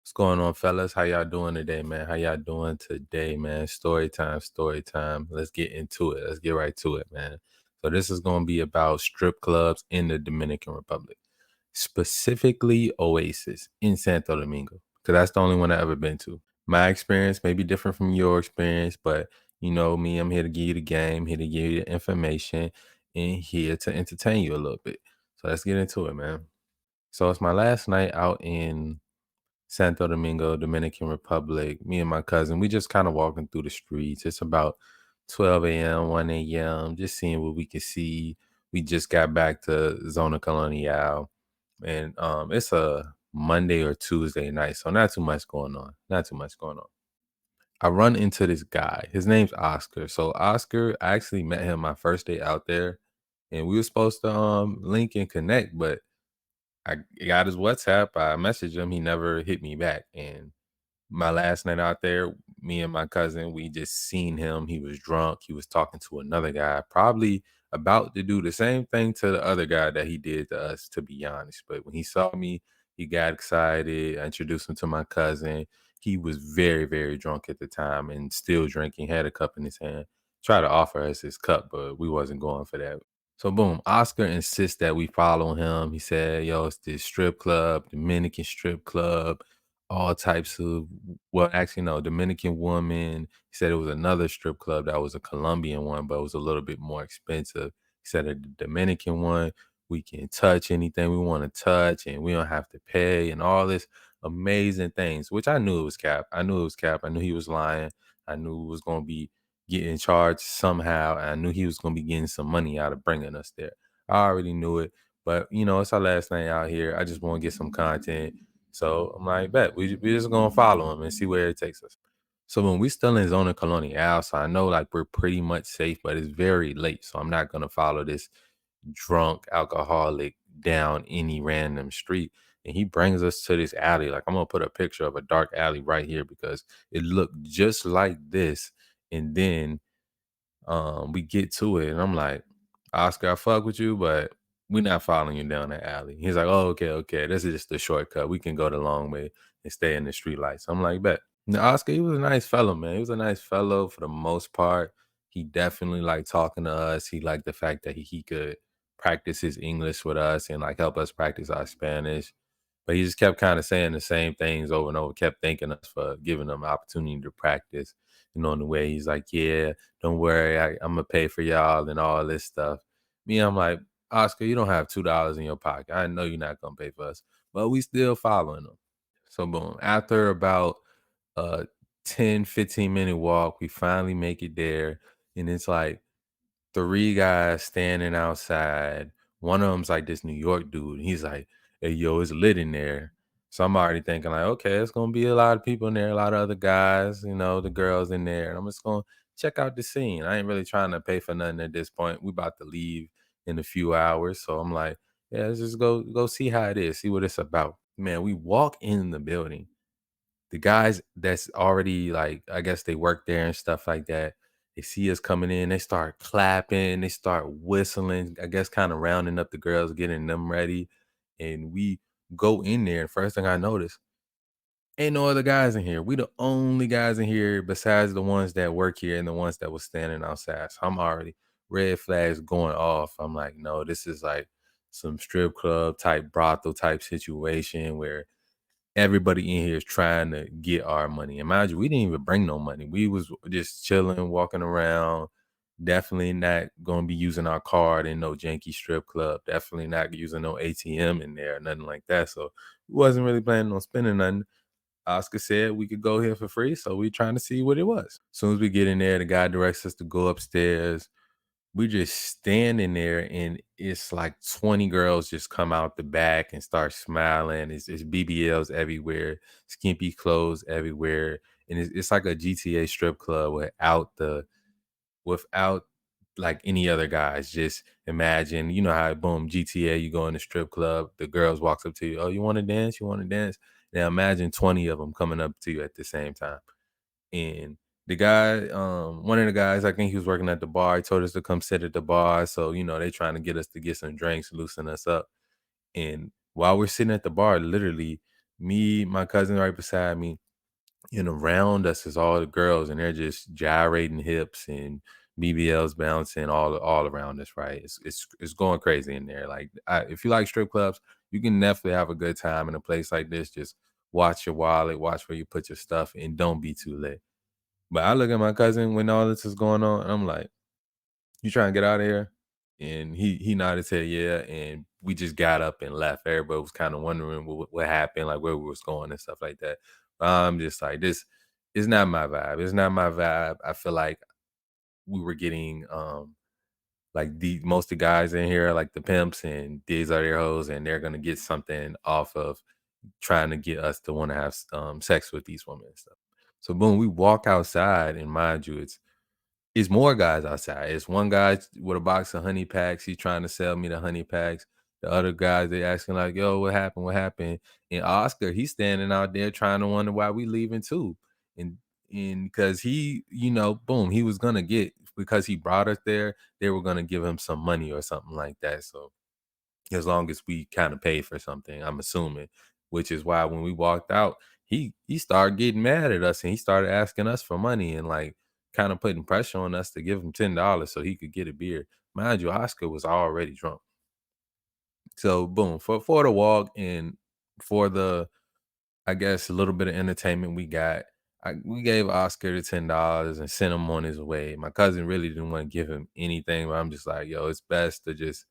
What's going on, fellas? How y'all doing today, man? How y'all doing today, man? Story time, story time. Let's get into it. Let's get right to it, man. So this is going to be about strip clubs in the Dominican Republic, specifically Oasis in Santo Domingo, because that's the only one I've ever been to. My experience may be different from your experience, but you know me, I'm here to give you the game, here to give you the information, and here to entertain you a little bit. So let's get into it, man. So it's my last night out in Santo Domingo, Dominican Republic. Me and my cousin, we just kind of walking through the streets. It's about 12 a.m., 1 a.m., just seeing what we can see. We just got back to Zona Colonial, and it's a Monday or Tuesday night, so not too much going on. Not too much going on. I run into this guy. His name's Oscar. So Oscar, I actually met him my first day out there, and we were supposed to link and connect, but I got his WhatsApp. I messaged him. He never hit me back. And my last night out there, me and my cousin, we just seen him. He was drunk. He was talking to another guy, probably about to do the same thing to the other guy that he did to us, to be honest. But when he saw me, he got excited. I introduced him to my cousin. He was very, very drunk at the time and still drinking, had a cup in his hand. Tried to offer us his cup, but we wasn't going for that. So boom, Oscar insists that we follow him. He said, "Yo, it's this strip club, Dominican strip club, all types of well, actually no, Dominican woman." He said it was another strip club that was a Colombian one, but it was a little bit more expensive. He said at the Dominican one, we can touch anything we want to touch and we don't have to pay and all this amazing things, which I knew it was cap. I knew it was cap. I knew he was lying. I knew it was going to be getting charged somehow. And I knew he was going to be getting some money out of bringing us there. I already knew it, but you know, it's our last night out here. I just want to get some content. So I'm like, bet we just gonna follow him and see where it takes us. So when we still in Zona Colonial, so I know like we're pretty much safe, but it's very late. So I'm not gonna follow this drunk alcoholic down any random street. And he brings us to this alley. Like I'm gonna put a picture of a dark alley right here because it looked just like this. And then we get to it, and I'm like, Oscar, I fuck with you, but we're not following you down the alley. He's like, oh, okay, okay. This is just the shortcut. We can go the long way and stay in the street lights. I'm like, bet. Now, Oscar, he was a nice fellow, man. He was a nice fellow for the most part. He definitely liked talking to us. He liked the fact that he could practice his English with us and like help us practice our Spanish. But he just kept kind of saying the same things over and over, kept thanking us for giving them opportunity to practice. You know, in the way he's like, yeah, don't worry, I'm gonna pay for y'all and all this stuff. Me, I'm like, Oscar, you don't have $2 in your pocket. I know you're not gonna pay for us, but we still following them. So boom, after about a 10-15 minute walk, we finally make it there, and it's like 3 guys standing outside. One of them's like this New York dude. He's like, "Hey, yo, it's lit in there." So I'm already thinking like, okay, it's gonna be a lot of people in there, a lot of other guys, you know, the girls in there. And I'm just gonna check out the scene. I ain't really trying to pay for nothing at this point. We about to leave in a few hours. So I'm like, yeah, let's just go see how it is, see what it's about. Man, we walk in the building, the guys that's already like, I guess they work there and stuff like that. They see us coming in, they start clapping, they start whistling, I guess kind of rounding up the girls, getting them ready. And we go in there, and first thing I notice, ain't no other guys in here. We the only guys in here besides the ones that work here and the ones that was standing outside. So I'm already red flags going off. I'm like, no, this is like some strip club type brothel type situation where everybody in here is trying to get our money. And mind you, we didn't even bring no money. We was just chilling, walking around. Definitely not gonna be using our card in no janky strip club. Definitely not using no ATM in there, nothing like that. So we wasn't really planning on spending nothing. Oscar said we could go here for free, so we trying to see what it was. As soon as we get in there, the guy directs us to go upstairs. We just standing there, and it's like 20 girls just come out the back and start smiling. It's BBLs everywhere, skimpy clothes everywhere, and it's like a GTA strip club without like any other guys. Just imagine, you know how boom GTA, you go in the strip club, the girls walks up to you, oh, you want to dance? You want to dance? Now imagine 20 of them coming up to you at the same time. And the guy, one of the guys, I think he was working at the bar. He told us to come sit at the bar. So, you know, they trying to get us to get some drinks, loosen us up. And while we're sitting at the bar, literally Me, my cousin right beside me, and around us is all the girls, and they're just gyrating hips and BBLs bouncing all around us. Right? It's going crazy in there. Like, if you like strip clubs, you can definitely have a good time in a place like this. Just watch your wallet, watch where you put your stuff, and don't be too late. But I look at my cousin when all this is going on, and I'm like, "You trying to get out of here?" And he nodded his head, "Yeah." And we just got up and left. Everybody was kind of wondering what happened, like where we was going and stuff like that. I'm just like, this is not my vibe. It's not my vibe. I feel like we were getting like the most of the guys in here, like the pimps, and these are their hoes, and they're gonna get something off of trying to get us to want to have sex with these women and stuff. So boom, we walk outside, and mind you, it's more guys outside. It's one guy with a box of honey packs. He's trying to sell me the honey packs. The other guys, they asking like, "Yo, what happened? What happened?" And Oscar, he's standing out there trying to wonder why we leaving too. And because he, boom, he was gonna get, because he brought us there, they were gonna give him some money or something like that. So as long as we kind of pay for something, I'm assuming, which is why when we walked out, he started getting mad at us, and he started asking us for money, and like kind of putting pressure on us to give him $10 so he could get a beer. Mind you, Oscar was already drunk. So boom, for the walk and for the, I guess, a little bit of entertainment we got, we gave Oscar the $10 and sent him on his way. My cousin really didn't want to give him anything, but I'm just like, yo, it's best to just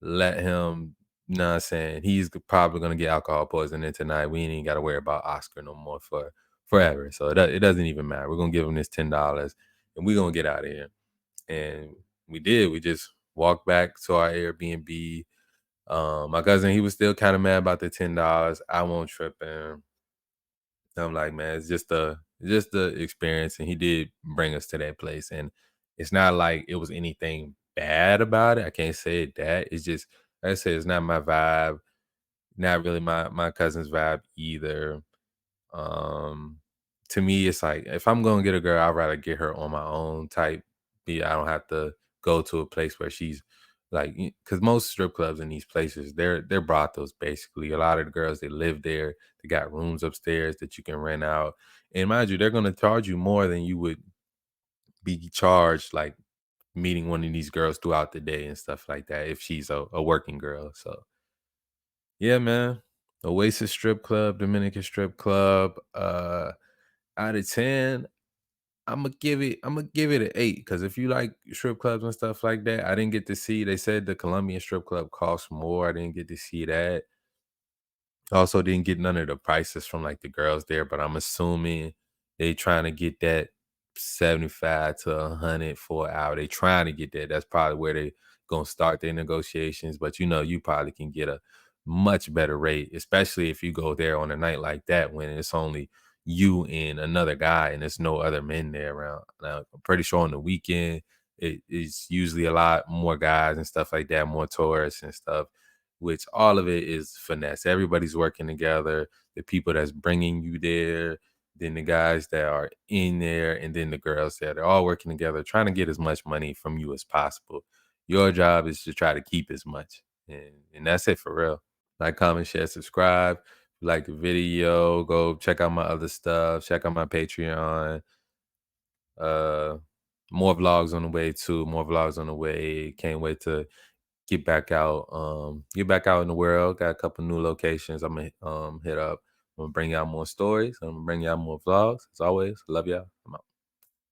let him, know what I'm saying? He's probably gonna get alcohol poisoning tonight. We ain't even gotta worry about Oscar no more for forever. So it doesn't even matter. We're gonna give him this $10 and we're gonna get out of here. And we did. We just walked back to our Airbnb. My cousin, he was still kind of mad about the $10. I won't trip him. I'm like, man, it's just the experience. And he did bring us to that place. And it's not like it was anything bad about it. I can't say it that. It's just, like I said, it's not my vibe, not really my cousin's vibe either. Um, to me, it's like if I'm gonna get a girl, I'd rather get her on my own type. I don't have to go to a place where she's like, because most strip clubs in these places, they're brothels basically. A lot of the girls, they live there. They got rooms upstairs that you can rent out, and mind you, they're gonna charge you more than you would be charged like meeting one of these girls throughout the day and stuff like that if she's a working girl. So yeah, man. Oasis strip club, Dominican strip club. Out of 10, I'm gonna give it an 8. Because if you like strip clubs and stuff like that, I didn't get to see. They said the Colombian strip club costs more. I didn't get to see that. Also didn't get none of the prices from, like, the girls there, but I'm assuming they trying to get that 75 to 100 for an hour. They trying to get that. That's probably where they gonna start their negotiations, but, you probably can get a much better rate, especially if you go there on a night like that when it's only you and another guy and there's no other men there around. Now, I'm pretty sure on the weekend, it is usually a lot more guys and stuff like that, more tourists and stuff, which all of it is finesse. Everybody's working together. The people that's bringing you there, then the guys that are in there, and then the girls there. They're all working together, trying to get as much money from you as possible. Your job is to try to keep as much, and that's it for real. Like, comment, share, subscribe. If you like the video, go check out my other stuff. Check out my Patreon. Uh, More vlogs on the way too. More vlogs on the way. Can't wait to get back out in the world. Got a couple new locations I'm gonna hit up. I'm gonna bring y'all more stories. I'm gonna bring y'all more vlogs. As always, love y'all. I'm out.